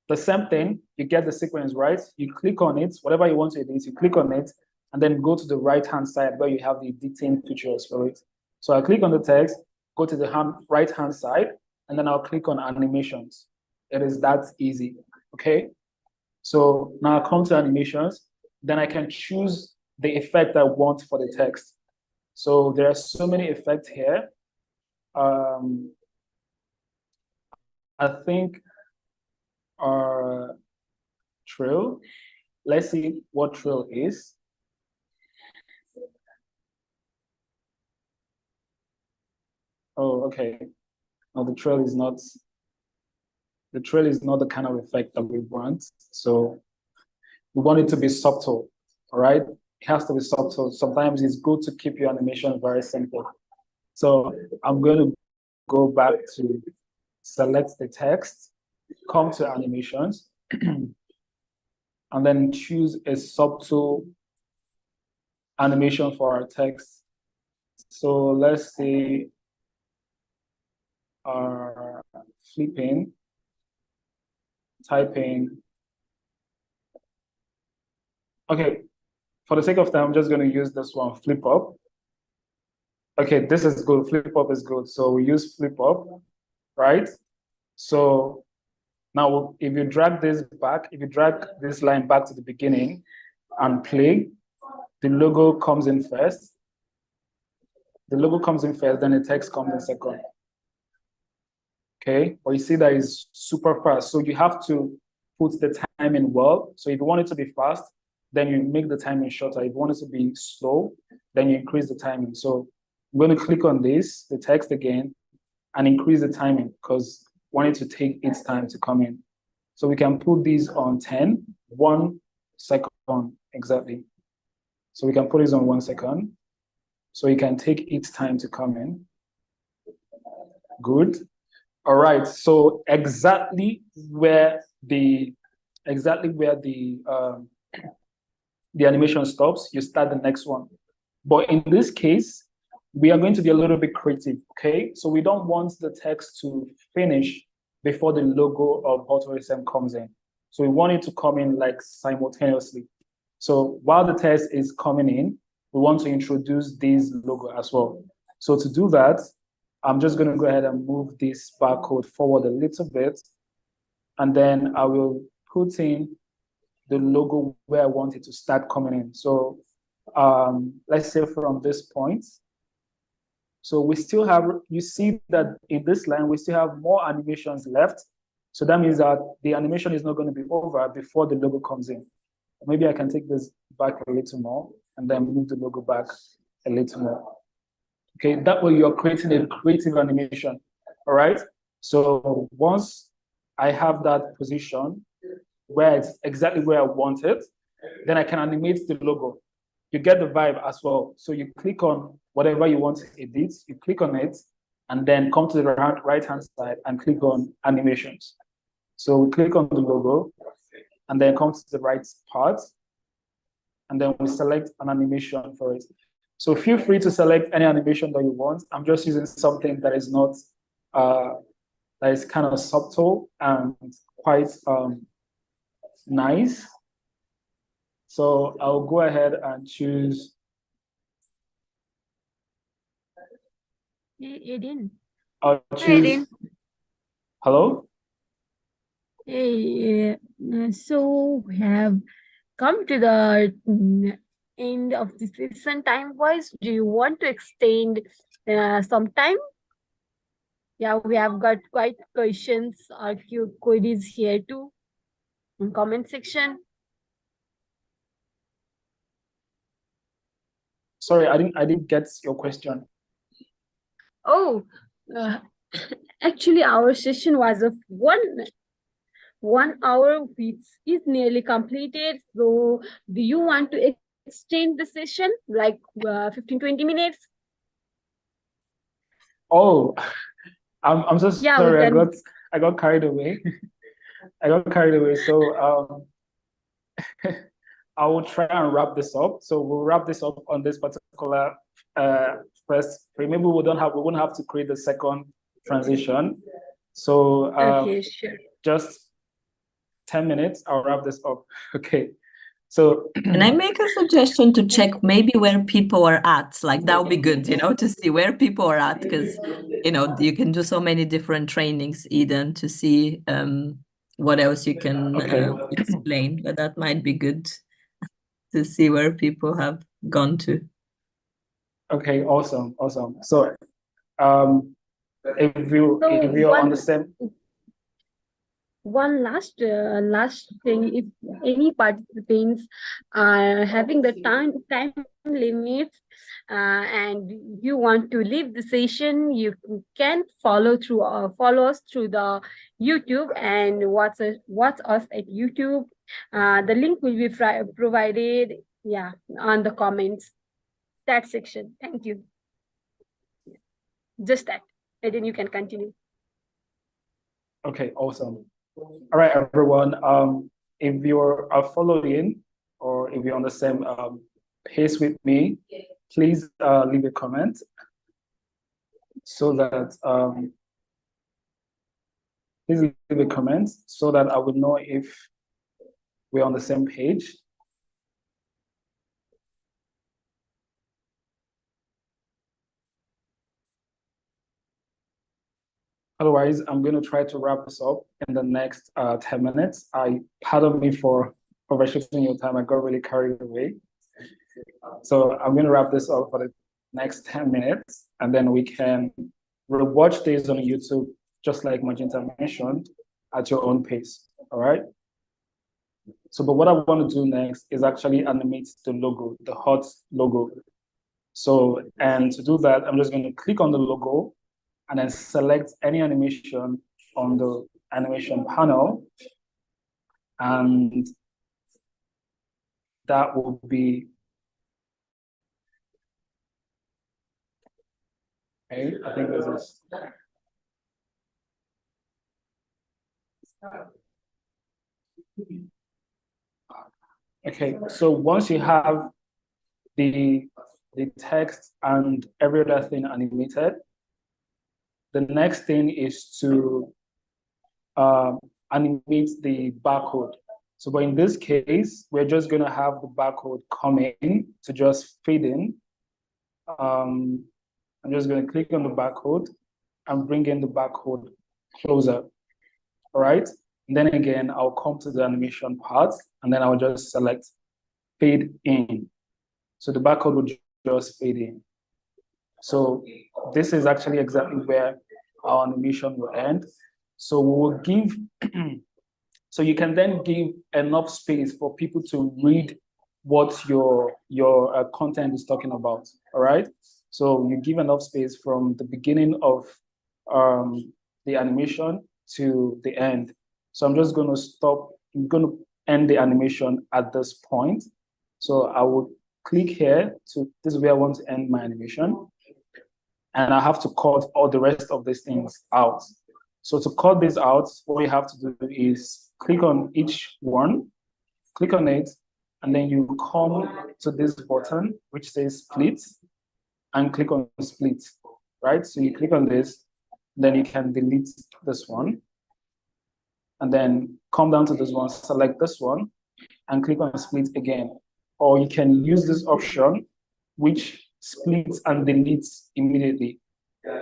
The same thing, you get the sequence, right? You click on it, whatever you want to edit, you click on it, and then go to the right-hand side where you have the editing features for it. So I click on the text, go to the right-hand side, and then I'll click on animations. It is that easy, okay? So now I come to animations, then I can choose the effect I want for the text. So there are so many effects here. I think our trail, let's see what trail is. Oh, okay. No, the trail is not the kind of effect that we want. So we want it to be subtle, all right? It has to be subtle. Sometimes it's good to keep your animation very simple. So I'm going to go back to select the text, come to animations, and then choose a subtle animation for our text. So let's say flipping, typing. Okay, for the sake of time, I'm just going to use this one, flip up. Okay, this is good. Flip up is good. So we use flip up, right? So now if you drag this back, if you drag this line back to the beginning and play, the logo comes in first. The logo comes in first, then the text comes in second. Okay, but you see that is super fast. So you have to put the time in well. So if you want it to be fast, then you make the timing shorter. If you want it to be slow, then you increase the timing. So I'm going to click on this, the text again, and increase the timing because I want it to take its time to come in. So we can put these on 1 second exactly. So we can put this on 1 second. So it can take its time to come in. Good. All right. So exactly where the animation stops, you start the next one. But in this case, we are going to be a little bit creative, okay? So we don't want the text to finish before the logo of AutoSM comes in. So we want it to come in like simultaneously. So while the text is coming in, we want to introduce this logo as well. So to do that, I'm just going to go ahead and move this barcode forward a little bit. And then I will put in the logo where I want it to start coming in. So let's say from this point, So we still have, you see that in this line, we still have more animations left. So that means that the animation is not going to be over before the logo comes in. Maybe I can take this back a little more and then move the logo back a little more. Okay, that way you're creating a creative animation. All right. So once I have that position where it's exactly where I want it, then I can animate the logo. You get the vibe as well. So you click on whatever you want to edit, you click on it, and then come to the right-hand side and click on animations. So we click on the logo, and then come to the right part, and then we select an animation for it. So feel free to select any animation that you want. I'm just using something that is not, that is kind of subtle and quite nice. So I'll go ahead and choose. Eden. I'll choose. Eden. Hello? Hey, so we have come to the end of this session time-wise. Do you want to extend some time? Yeah, we have got quite questions or few queries here too in comment section. Sorry, I didn't get your question. Oh, actually, our session was of 1 hour, which is nearly completed. So, do you want to extend the session like 15-20 minutes? Oh, I'm so Yeah, sorry. we can. I got carried away. I got carried away. So I will try and wrap this up. So we'll wrap this up on this particular first frame. Maybe we won't have to create the second transition. So Okay, sure. just 10 minutes, I'll wrap this up. Okay. So can I make a suggestion to check maybe where people are at? Like that would be good, to see where people are at, because you can do so many different trainings, Eden, to see what else you can explain. But that might be good to see where people have gone to. Okay, awesome. So if you're on the same. One last thing, if any participants are having the time limits and you want to leave the session, you can follow us through the YouTube and watch us at YouTube. The link will be provided on the comments that section. Thank you. Just that, and then you can continue. Okay, awesome. All right, everyone. If you're following or if you're on the same pace with me, please leave a comment so that please leave a comment so that I would know if we're on the same page. Otherwise, I'm going to try to wrap this up in the next 10 minutes. Pardon me for overshooting your time. I got really carried away. So I'm going to wrap this up for the next 10 minutes, and then we can watch this on YouTube, just like Magenta mentioned, at your own pace. All right. So, but what I want to do next is actually animate the logo, the hot logo. So, and to do that, I'm just going to click on the logo and then select any animation on the animation panel. And that will be, okay, I think this is. Okay, so once you have the text and every other thing animated, the next thing is to animate the barcode. So, but in this case, we're just going to have the barcode coming to just fade in. I'm just going to click on the barcode and bring in the barcode closer. All right. And then again, I'll come to the animation part and then I'll just select fade in. So the barcode will just fade in. So this is actually exactly where our animation will end. So we will give, so you can then give enough space for people to read what your content is talking about, all right? So you give enough space from the beginning of the animation to the end. So I'm just going to stop, I'm going to end the animation at this point. So I will click here to, this is where I want to end my animation. And I have to cut all the rest of these things out. So to cut this out, what you have to do is click on each one, click on it, and then you come to this button, which says split, and click on split, right? So you click on this, then you can delete this one, and then come down to this one, select this one, and click on split again. Or you can use this option, which splits and deletes immediately.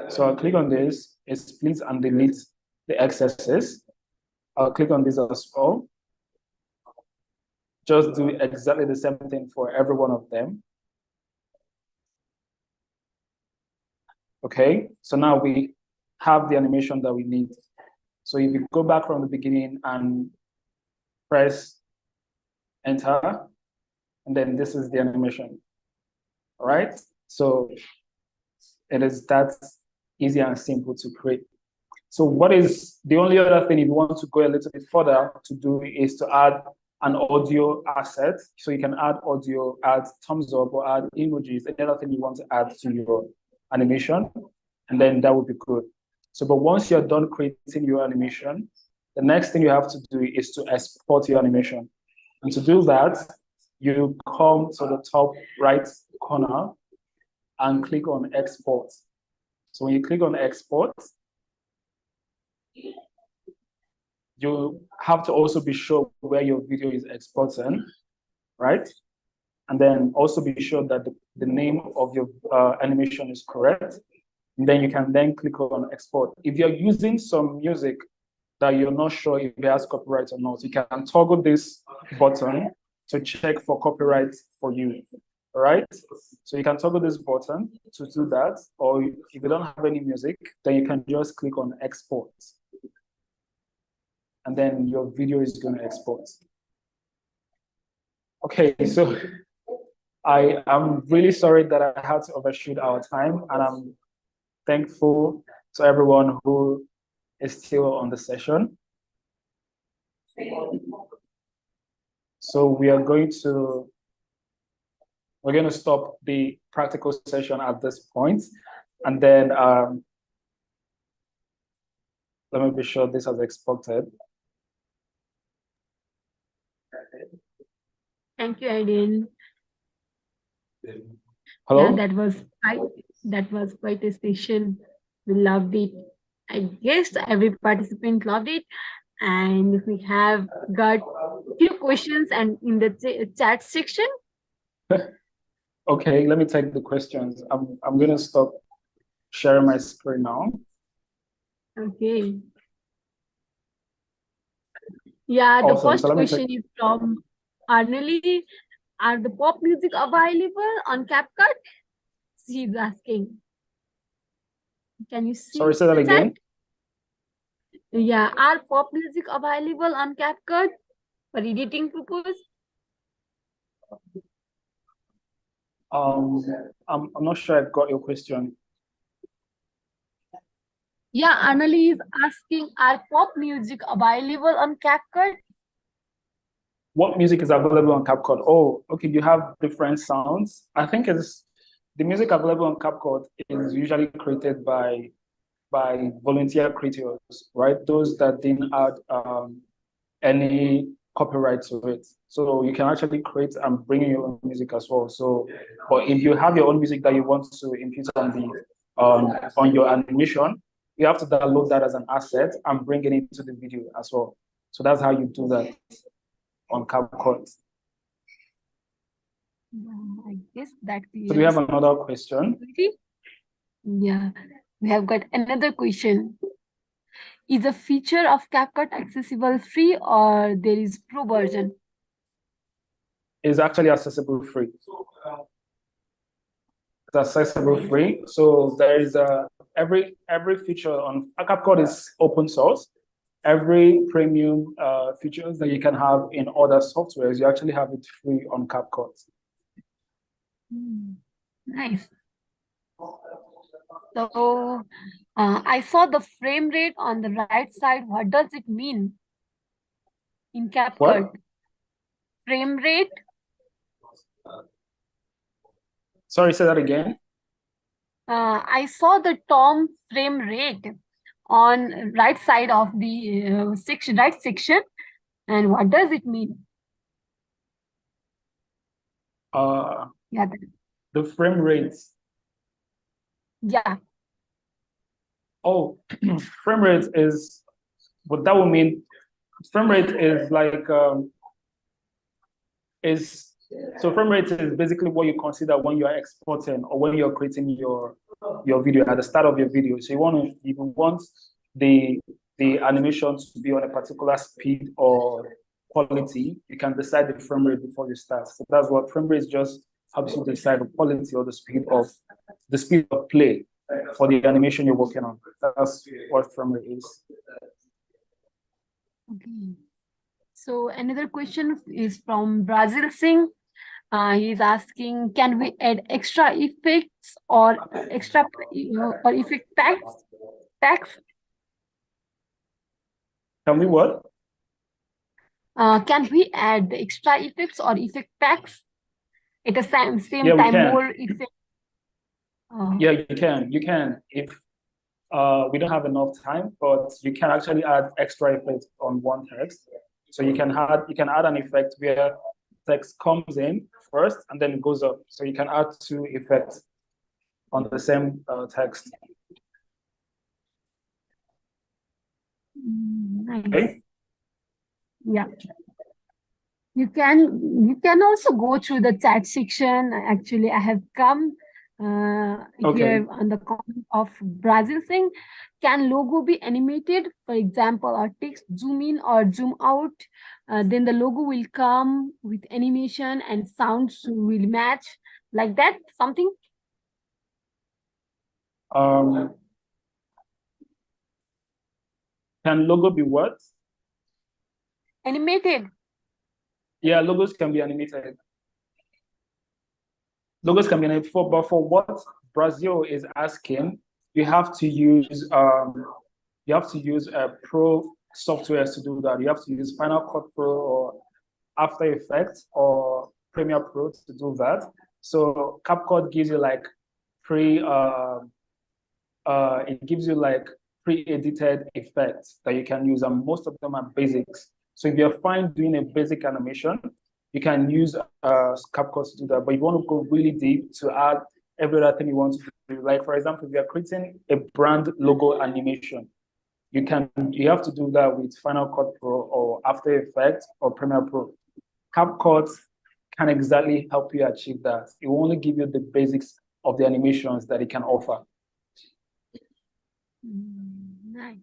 So I'll click on this, it splits and deletes the excesses. I'll click on this as well. Just do exactly the same thing for every one of them. Okay, so now we have the animation that we need. So if you go back from the beginning and press enter, and then this is the animation. All right, so it is that easy and simple to create. So what is the only other thing if you want to go a little bit further to do is to add an audio asset. So you can add audio, add thumbs up, or add emojis, any other thing you want to add to your animation, and then that would be good. So, but once you're done creating your animation, the next thing you have to do is to export your animation. And to do that, you come to the top right corner and click on export. So when you click on export, you have to also be sure where your video is exporting, right? And then also be sure that the name of your animation is correct. And then you can then click on export. If you're using some music that you're not sure if it has copyright or not, you can toggle this button to check for copyright for you, all right? So you can toggle this button to do that, or if you don't have any music, then you can just click on export. And then your video is going to export. Okay, so I am really sorry that I had to overshoot our time, and I'm thankful to everyone who is still on the session. So we're going to stop the practical session at this point, and then let me be sure this has exported. Thank you, Eden. Hello? Yeah, that was quite a session. We loved it. I guess every participant loved it. And we have got few questions and in the chat section. Okay, let me take the questions. I'm gonna stop sharing my screen now. Okay. Yeah, the Awesome. first So question is from Arnali. Are the pop music available on CapCut? She's asking. Can you see? Sorry, say that again. Yeah, are pop music available on CapCut for editing purpose? I'm not sure I got your question. Yeah, Anali is asking, are pop music available on CapCut? What music is available on CapCut? Oh, okay, you have different sounds. I think it's the music available on CapCut is usually created by volunteer creators, right? Those that didn't add any copyright to it. So you can actually create and bring in your own music as well. So, but if you have your own music that you want to impute on the on your animation, you have to download that as an asset and bring it into the video as well. So that's how you do that on CapCut. I guess that clears. So do we have another question? Yeah, we have got another question. Is a feature of CapCut accessible free or there is pro version? It's actually accessible free. accessible free. So there is every feature on CapCut is open source. Every premium features that you can have in other softwares, you actually have it free on CapCut. Nice. So I saw the frame rate on the right side. What does it mean in CapCut? What? Frame rate? Sorry, say that again. I saw the term frame rate on right side of the section, right section. And what does it mean? Yeah. The frame rate. Yeah. Oh, frame rate is what that would mean. Frame rate is like so frame rate is basically what you consider when you are exporting or when you're creating your video at the start of your video. So you want the animation to be on a particular speed or quality, you can decide the frame rate before you start. So that's what frame rate just helps you decide the quality or the speed of play for the animation you're working on. That's what frame rate is. Okay. So another question is from Brazil Singh. He's asking, can we add extra effects or extra or effect packs? Can we what? Can we add the extra effects or effect packs at the same Yeah, we time? can. More effect. Yeah, you can. If we don't have enough time, but you can actually add extra effects on one text. So you can add an effect where text comes in first and then it goes up. So you can add two effects on the same text. Nice. Okay. Yeah. You can also go through the chat section. Actually, I have come here on the comment of Brazil saying, can logo be animated? For example, our text zoom in or zoom out. Then the logo will come with animation and sounds will match like that. Something. Can logo be what? Animated. Yeah, logos can be animated. Logos can be animated, but for what Brazil is asking, you have to use a pro software to do that. You have to use Final Cut Pro or After Effects or Premiere Pro to do that. So CapCut gives you like pre-edited effects that you can use, and most of them are basics. So if you're fine doing a basic animation, you can use CapCut to do that. But if you want to go really deep to add every other thing you want to do, like for example, if you're creating a brand logo animation, you have to do that with Final Cut Pro or After Effects or Premiere Pro. CapCut can exactly help you achieve that. It will only give you the basics of the animations that it can offer. Nice.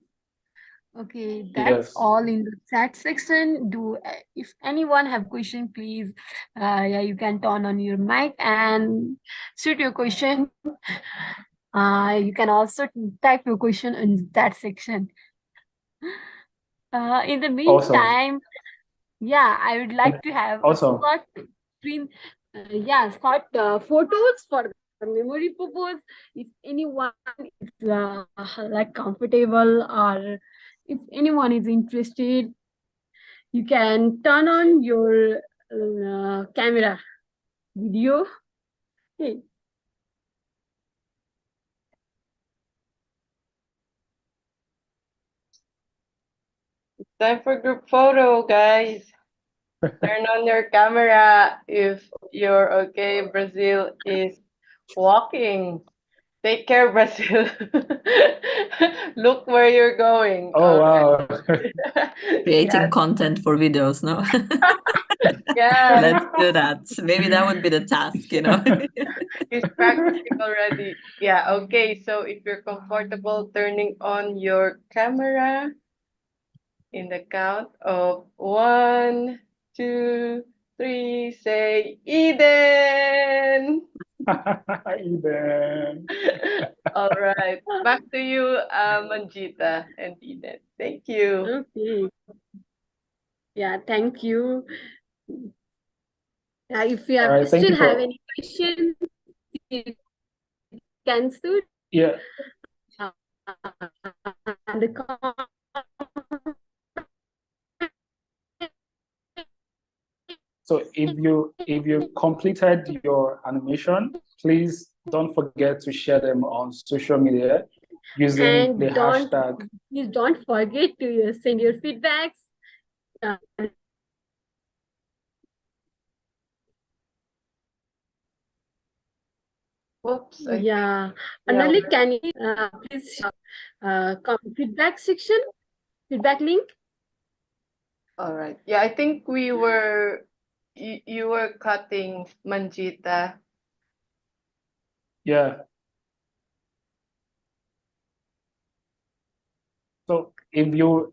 Okay, that's all in the chat section. If anyone have question, please, yeah, you can turn on your mic and shoot your question. You can also type your question in the chat section. In the meantime, yeah, I would like to have a short screen, short photos for the memory purpose. If anyone is like comfortable or if anyone is interested, you can turn on your camera video. Okay. Time for group photo, guys. Turn on your camera if you're okay. Brazil is walking. Take care, Brazil. Look where you're going. Oh, wow. Creating content for videos, no? Yeah. Let's do that. Maybe that would be the task, you know? He's practicing already. Yeah, okay. So if you're comfortable turning on your camera in the count of 1, 2, 3, say Eden. Eden. All right. Back to you, Manjita and Eden. Thank you. Okay. Yeah, thank you. If you All have right, thank still you have for, any questions, you can still yeah. uh, the comment. So if you completed your animation, please don't forget to share them on social media using the And hashtag. please don't forget to send your feedbacks. Oops. I think, Yeah. yeah. Anali, can you please feedback section, feedback link? All right. Yeah, I think we were you were cutting Manjita. Yeah. So if you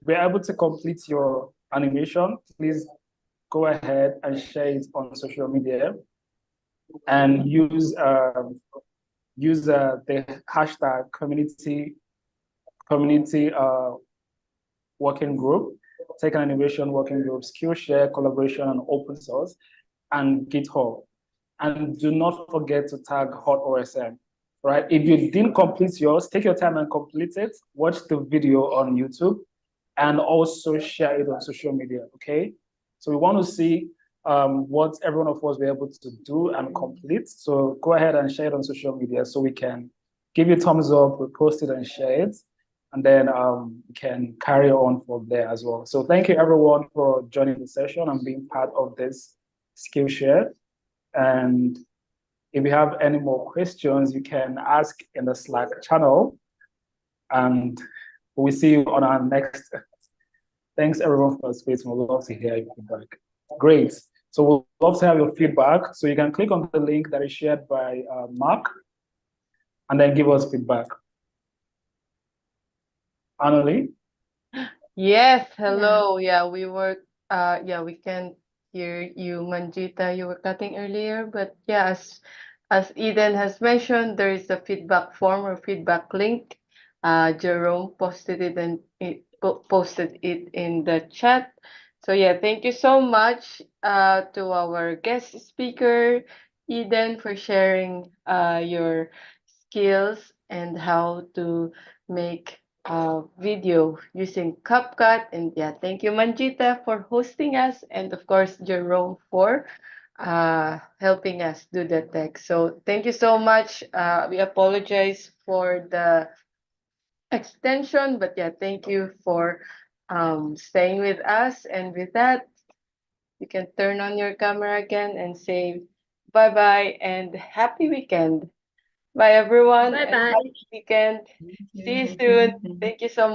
were able to complete your animation, please go ahead and share it on social media and use the hashtag community working group, Tech&Innovation working group, Skillshare, collaboration, and open source, and GitHub. And do not forget to tag Hot OSM, right? If you didn't complete yours, take your time and complete it. Watch the video on YouTube and also share it on social media, okay? So we want to see what every one of us were able to do and complete. So go ahead and share it on social media so we can give you a thumbs up, repost it and share it. And then we can carry on from there as well. So thank you everyone for joining the session and being part of this Skillshare. And if you have any more questions, you can ask in the Slack channel. And we'll see you on our next. Thanks everyone for participating. We'd love to hear your feedback. Great. So we'll love to have your feedback. So you can click on the link that is shared by Mark and then give us feedback. Annalie? Yes, hello. Yeah, we were we can hear you, Manjita. You were cutting earlier, but yeah, as Eden has mentioned, there is a feedback form or feedback link. Jerome posted it and posted it in the chat. So yeah, thank you so much to our guest speaker, Eden, for sharing your skills and how to make video using CapCut. And yeah, thank you, Manjita, for hosting us, and of course, Jerome for helping us do the tech. So thank you so much. We apologize for the extension, but yeah, thank you for staying with us. And with that, you can turn on your camera again and say bye-bye and happy weekend. Bye, everyone, and Bye-bye. happy weekend. See you soon. Thank you so much.